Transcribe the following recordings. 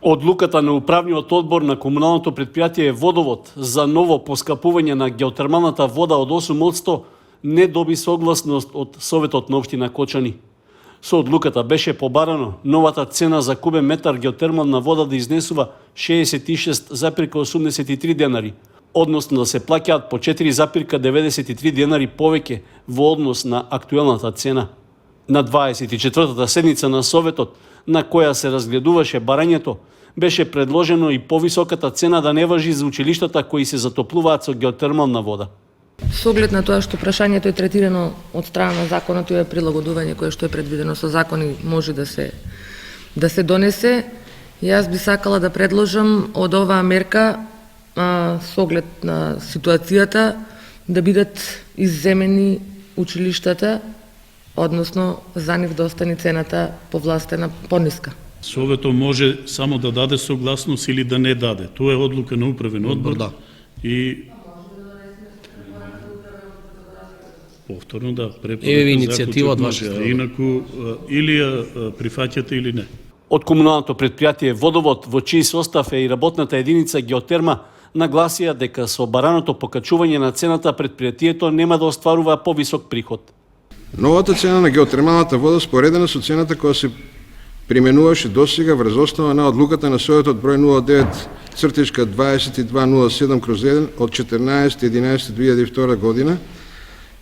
Одлуката на управниот одбор на комуналното предпријатие Водовод за ново поскапување на геотермалната вода од 8% не доби согласност од Советот на општина Кочани. Со одлуката беше побарано новата цена за кубен метар геотермална вода да изнесува 66,83 денари, односно да се плаќаат по 4,93 денари повеќе во однос на актуелната цена. На 24-та седница на Советот, на која се разгледуваше барањето, беше предложено и повисоката цена да не важи за училиштата кои се затоплуваат со геотермална вода. Со оглед на тоа што прашањето е третирано од страна на законот и е прилагодување кое што е предвидено со закони може да се донесе, јас би сакала да предложам од оваа мерка со оглед на ситуацијата да бидат изземени училиштата, односно за нив да остане цената повластена пониска. Советот може само да даде согласност или да не даде. Тоа е одлука на управен одбор. Да. И повторно да Еве иницијатива од ваша страна. Инаку или ја прифаќате или не. Од комуналното предпријатие Водовод, во чиј состав е и работната единица Геотерма, нагласија дека со бараното покачување на цената предпријатието нема да остварува повисок приход. Новата цена на геотермалната вода споредена со цената која се применуваше досега врз основа на одлуката на Советот број 09/2207/1 од 14.11.2002 година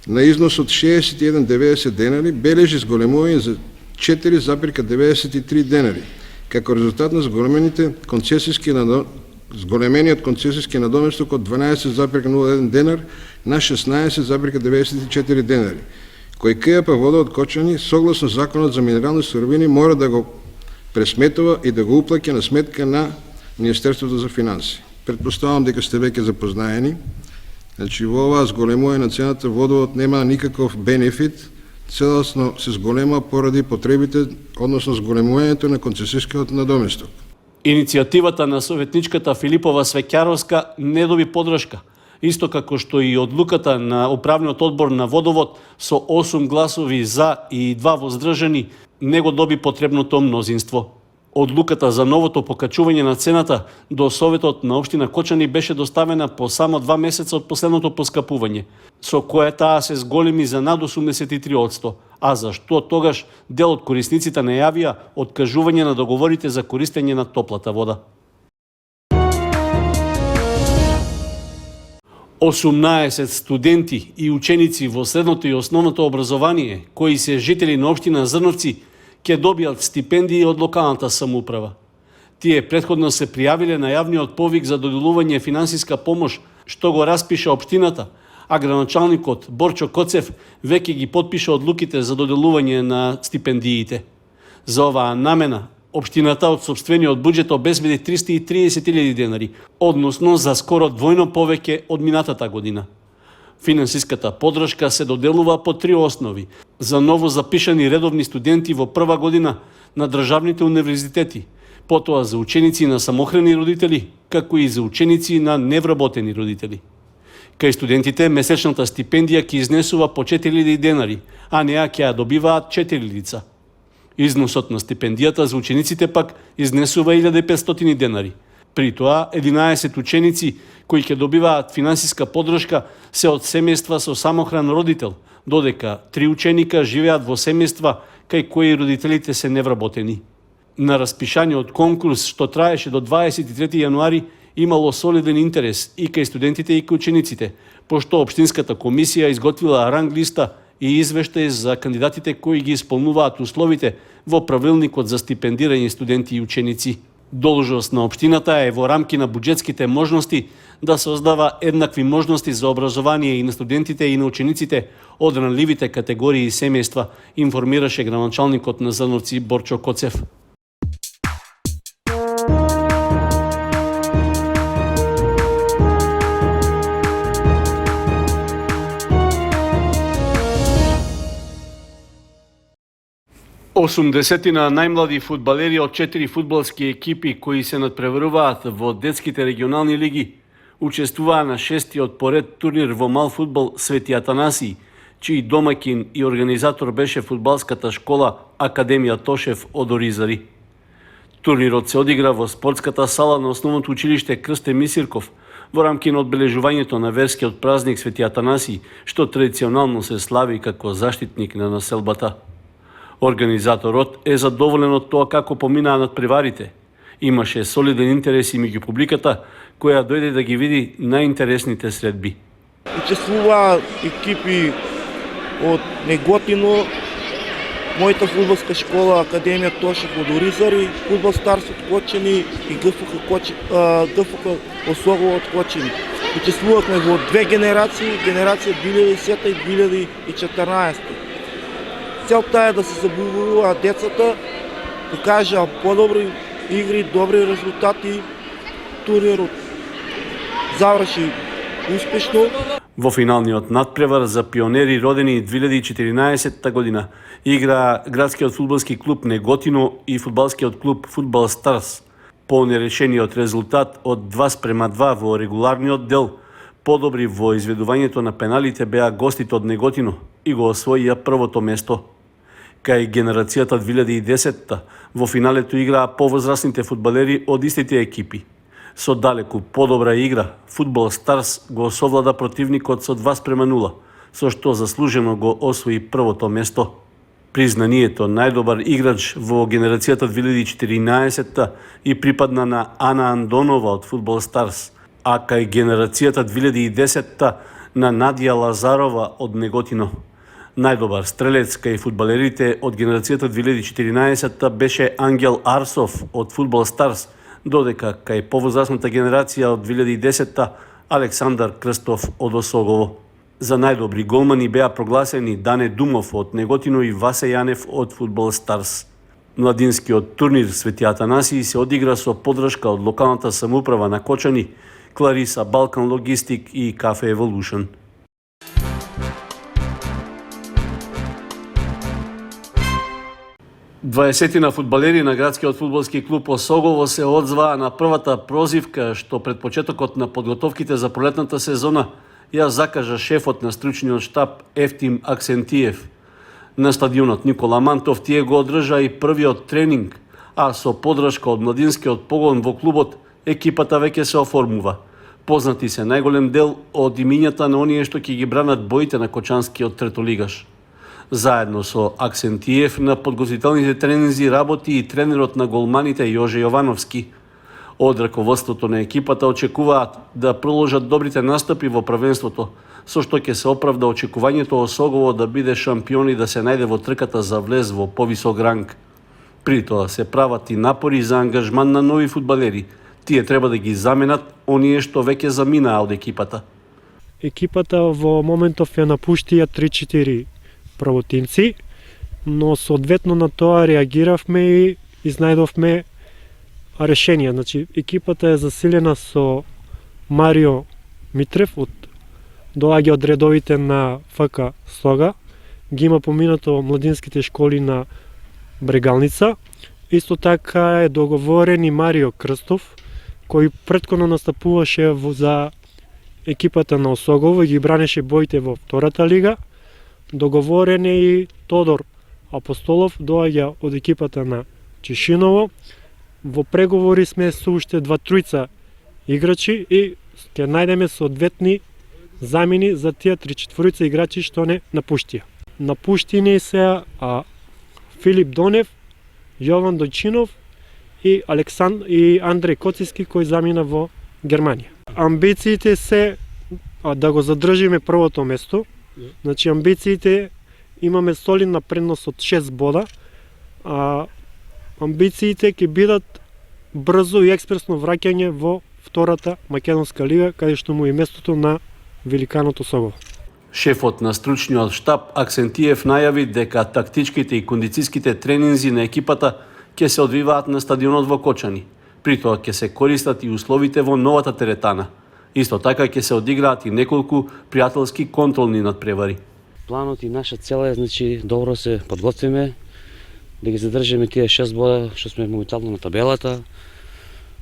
на износ од 61,90 денари бележи зголемување за 4,93 денари, како резултат на зголемениот концесиски надоместок од 12,01 денар на 16,94 денари, кој КП Вода од Кочани, согласно Законот за минерални суровини, мора да го пресметува и да го уплаќа на сметка на Министерството за финанси. Предпоставам дека сте веќе запознаени. Значи, во оваа зголемување на цената Водовод нема никаков бенефит, целосно се зголема поради потребите, односно зголемувањето на концесискиот надоместок. Иницијативата на советничката Филипова Свеќаровска не доби подршка, исто како што и одлуката на управниот одбор на Водовод со 8 гласови за и 2 воздржани не го доби потребното мнозинство. Одлуката за новото покачување на цената до Советот на општина Кочани беше доставена по само 2 месеца од последното поскапување, со кое таа се зголеми за над 83%, а зашто тогаш дел од корисниците најавија откажување на договорите за користење на топлата вода. 18 студенти и ученици во средното и основното образование, кои се жители на општина Зрновци, ќе добијат стипендии од локалната самоуправа. Тие претходно се пријавиле на јавниот повик за доделување финансиска помош, што го распиша општината, а градоначалникот Борчо Коцев веќе ги потпиша одлуките за доделување на стипендиите. За оваа намена, општината од сопствениот буџет обезбеди 330.000 денари, односно за скоро двојно повеќе од минатата година. Финансиската подршка се доделува по 3 основи: за ново запишани редовни студенти во прва година на државните универзитети, потоа за ученици на самохрани родители, како и за ученици на невработени родители. Кај студентите месечната стипендија ќе изнесува по 4.000 денари, а неа ќе ја добиваат 4 лица. Износот на стипендијата за учениците пак изнесува 1.500 денари. При тоа, 11 ученици кои ќе добиваат финансиска подршка се од семејства со самохран родител, додека 3 ученика живеат во семејства кај кои родителите се невработени. На распишаниот конкурс, што траеше до 23 јануари, имало солиден интерес и кај студентите и кај учениците, пошто општинската комисија изготвила ранг листа и извештај за кандидатите кои ги исполнуваат условите во правилникот за стипендирање студенти и ученици. Должност на општината е во рамки на буџетските можности да создава еднакви можности за образование и на студентите и на учениците од ранливите категории и семејства, информираше градоначалникот на Зрновци Борчо Коцев. Осумдесетина најмлади фудбалери од 4 фудбалски екипи кои се надпреваруваат во детските регионални лиги учествуваа на 6-тиот поред турнир во мал фудбал Свети Атанасий, чиј домаќин и организатор беше фудбалската школа Академија Тошев од Оризари. Турнирот се одигра во спортската сала на основното училиште Крсте Мисирков во рамки на одбележувањето на верскиот празник Свети Атанаси, што традиционално се слави како заштитник на населбата. Организаторот е задоволен од тоа како поминаа надпреварите. Имаше солиден интерес и меѓу публиката, која дојде да ги види најинтересните средби. Учествуваа екипи од Неготино, мојата фудбалска школа Академија Тошев од Оризари, Фудбал Старс од Кочани и ГФК Осогово од Кочани. Учествувавме во две генерации, генерација 2010 и 2014. Целта е да се забавуваат децата, покажаа подобри игри, добри резултати. Турнирот заврши успешно. Во финалниот надпревар за пионери родени 2014 година играа градскиот фудбалски клуб Неготино и фудбалскиот клуб Фудбал Старс. По нерешениот резултат од 2:2 во регуларниот дел, подобри во изведувањето на пеналите беа гостите од Неготино и го освоија првото место. Кај генерацијата 2010 во финалето играа повозрасните фудбалери од истите екипи. Со далеку подобра игра, Фудбал Старс го совлада противникот со 2:0, со што заслужено го освои првото место. Признанието најдобар играч во генерацијата 2014 и припадна на Ана Андонова од Фудбал Старс, а кај генерацијата 2010 на Надија Лазарова од Неготино. Најдобар стрелец кај фудбалерите од генерацијата 2014 беше Ангел Арсов од Фудбал Старс, додека кај повозрасната генерација од 2010 Александар Крстов од Осогово. За најдобри голмани беа прогласени Дане Думов од Неготино и Васе Јанев од Фудбал Старс. Младинскиот турнир Свети Атанасии се одигра со поддршка од локалната самоуправа на Кочани, Клариса Балкан Логистик и Кафе Evolution. Дваесетина фудбалери на градскиот фудбалски клуб Осогово се одзваа на првата прозивка што пред почетокот на подготовките за пролетната сезона ја закажа шефот на стручниот штаб Ефтим Аксентиев. На стадионот Никола Мантов тие го одржа и првиот тренинг, а со поддршка од младинскиот погон во клубот екипата веќе се оформува. Познати се најголем дел од имињата на оние што ќе ги бранат боите на кочанскиот третолигаш. Заедно со Аксентиев на подготвителните тренинзи работи и тренерот на голманите Јоже Јовановски. Од раководството на екипата очекуваат да продолжат добрите настапи во првенството, со што ќе се оправда очекувањето Осогово да биде шампион и да се најде во трката за влез во повисок ранг. При тоа се прават и напори за ангажман на нови фудбалери. Тие треба да ги заменат оние што веќе заминаа од екипата. Екипата во моментов ја напуштија 3-4 правотинци, но соодветно на тоа реагиравме и изнајдовме решение. Значи, екипата е засилена со Марио Митрев доаѓа од редовите на ФК Слога, ги има поминато младинските школи на Брегалница. Исто така е договорен и Марио Крстов, кој претходно настапуваше за екипата на Осогово и ги бранеше боите во втората лига. Договорен е и Тодор Апостолов, доаѓа од екипата на Чешиново. Во преговори сме со уште 2-3 играчи и ќе најдеме соодветни замени за тие 3-4 играчи што не напуштија. Напуштени се Филип Донев, Јован Дојчинов и Андреј Коциски кој замина во Германија. Амбициите се да го задржиме првото место. Значи амбициите имаме солидна предност од 6 бода. Амбициите ќе бидат брзо и експресно враќање во втората македонска лига, каде што му е местото на великанот Осогово. Шефот на стручниот штаб Аксентиев најави дека тактичките и кондицијските тренинзи на екипата ќе се одвиваат на стадионот во Кочани. При тоа ќе се користат и условите во новата теретана. Исто така ќе се одиграат и неколку пријателски контролни надпревари. Планот и наша цел е, значи, добро се подготвиме, да ги задржиме тие 6 бода што сме моментално на табелата.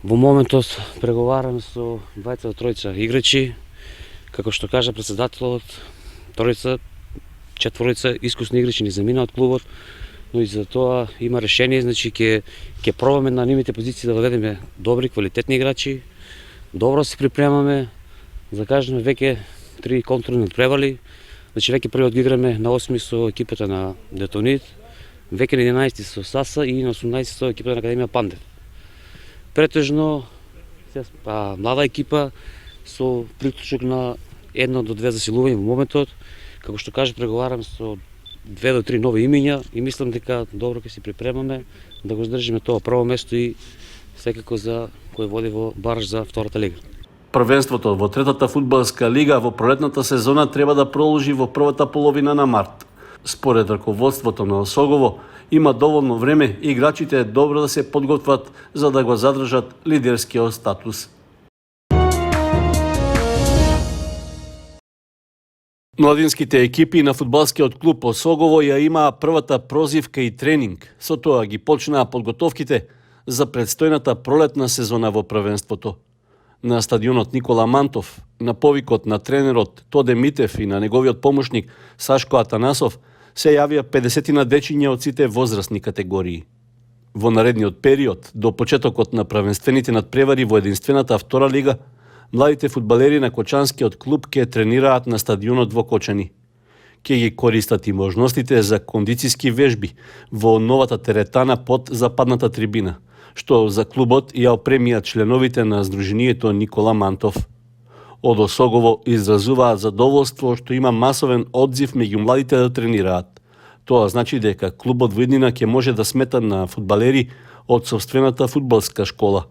Во моментот преговараме со 2-3 играчи, како што кажа председателот, 3-4 искусни играчи ни замина од клубот. но и за тоа има решение, значи ќе пробаме на нивните позиции да вадедеме добри, квалитетни играчи, добро се припремаме, за кажеме веќе 3 контурни надпревали, значи веќе првиот ги играме на 8 со екипата на Детонит, веќе на 11 со Саса и на 18 со екипата на Академија Пандев. Претежно млада екипа со приклучок на 1 до 2 засилувања во моментот, како што кажа, преговараме со 2 до 3 нови имиња и мислам дека добро ќе се припремаме да го здржиме тоа прво место и секако за кој води во бараж за втората лига. Првенството во третата фудбалска лига во пролетната сезона треба да продолжи во првата половина на март. Според раководството на Осогово, има доволно време и играчите добро да се подготват за да го задржат лидерскиот статус. Младинските екипи на фудбалскиот клуб Осогово ја имаа првата прозивка и тренинг. Со тоа ги почнаа подготовките за предстојната пролетна сезона во првенството. На стадионот Никола Мантов, на повикот на тренерот Тоде Митев и на неговиот помошник Сашко Атанасов, се јавија 50 дечиња од сите возрастни категории. Во наредниот период, до почетокот на првенствените надпревари во единствената втора лига, младите фудбалери на Кочанскиот клуб ќе тренираат на стадионот во Кочани. Ќе ги користат и можностите за кондицијски вежби во новата теретана под западната трибина, што за клубот ја опремија членовите на Сдруженијето Никола Мантов. Од Осогово изразуваат задоволство што има масовен одзив меѓу младите да тренираат. Тоа значи дека клубот во иднина ќе може да смета на фудбалери од собствената фудбалска школа.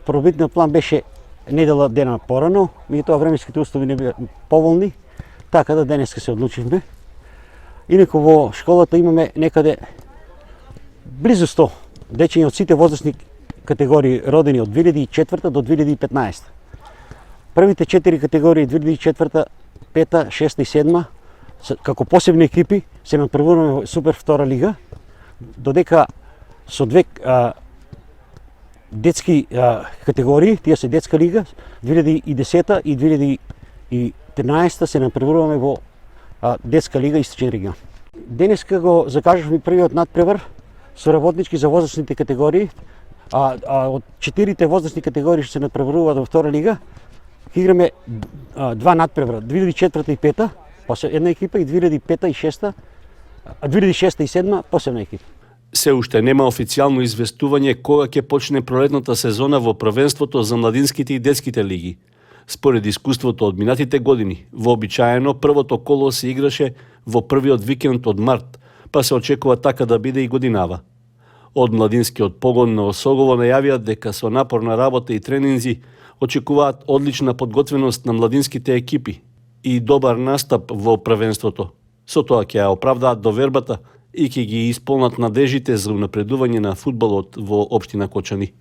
Пробитниот план беше недела дена порано, меѓутоа временските услови не беа поволни, така да денеска се одлучивме. Инаку во школата имаме некаде близу 100 дечиња од сите возрастни категории родени од 2004 до 2015. Првите 4 категории 2004, 5, 6 и 7 како посебни екипи се надпреваруваме во Супер втора лига, додека со две детски категории, тие се детска лига, 2010 и 2013 се надпреваруваме во детска лига Источен регион. Денеска го закажавме првиот надпревар со работнички за возрастните категории, од 4 возрастни категории што се надпреваруваат во втора лига, ќе играме два надпревара, 2004 и 5, една екипа и 2005 и 6, 2006 и 7 посебна екипа. Се уште нема официјално известување кога ќе почне пролетната сезона во првенството за младинските и детските лиги. Според искуството од минатите години, вообичаено првото коло се играше во првиот викенд од март, па се очекува така да биде и годинава. Од младинскиот погон на Осогово најавиат дека со напорна работа и тренинзи очекуваат одлична подготвеност на младинските екипи и добар настап во првенството. Со тоа ќе ја оправдаат довербата и ќе ги исполнат надежите за унапредување на фудбалот во општина Кочани.